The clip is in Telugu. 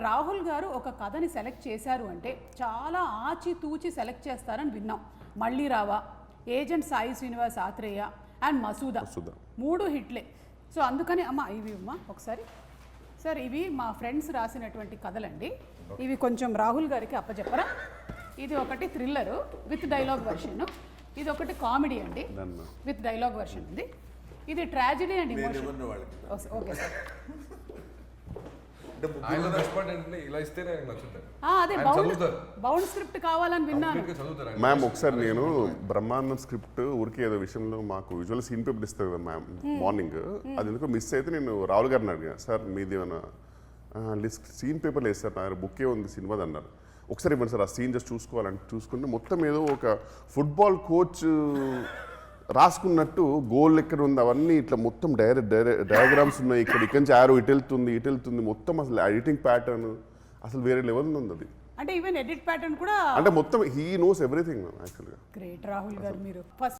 రాహుల్ గారు ఒక కథని సెలెక్ట్ చేశారు అంటే చాలా ఆచితూచి సెలెక్ట్ చేస్తారని విన్నాం. మళ్ళీ రావా, ఏజెంట్ సాయి శ్రీనివాస్ ఆత్రేయ అండ్ మసూదా 3 హిట్లే. సో అందుకని ఇవి ఒకసారి సార్, ఇవి మా ఫ్రెండ్స్ రాసినటువంటి కథలండి. ఇవి కొంచెం రాహుల్ గారికి అప్పచెప్పరా. ఇది ఒకటి థ్రిల్లరు విత్ డైలాగ్ వర్షన్, ఇది ఒకటి కామెడీ అండి విత్ డైలాగ్ వర్షన్ ఉంది, ఇది tragedy and emotion. Okay sir, అదే బౌండ్ స్క్రిప్ట్ కావాలని విన్నాను. మ్యామ్ ఒకసారి నేను బ్రహ్మాండం స్క్రిప్ట్ ఊరికి ఏదో విషయంలో మాకు విజువల్ సీన్ పేపర్ ఇస్తారు కదా మ్యామ్ మార్నింగ్, అది ఎందుకో మిస్ అయితే నేను రాహుల్ గారిని అడిగాను, సార్ మీది ఏమైనా లిస్ట్ సీన్ పేపర్ లేదు సార్, నా బుక్కే ఉంది సినిమాది అన్నారు. ఒకసారి ఇవ్వండి సార్, ఆ సీన్ జస్ట్ చూసుకోవాలంటే చూసుకుంటే మొత్తం ఏదో ఒక ఫుట్బాల్ కోచ్ రాసుకున్నట్టు గోల్ ఎక్కడ ఉంది అవన్నీ ఇట్లా మొత్తం డయాగ్రామ్స్ ఉన్నాయి, ఇక్కడి నుంచి ఆరో ఇటు వెళ్తుంది మొత్తం, అసలు ఎడిటింగ్ ప్యాటర్న్ అసలు వేరే లెవెల్ ఉంది అది. అంటే ఈవెన్ ఎడిట్ ప్యాటర్న్ కూడా అంటే మొత్తం హీ నోస్ ఎవ్రీథింగ్ యాక్చువల్గా. గ్రేట్ రాహుల్ గారు మీరు. ఫస్ట్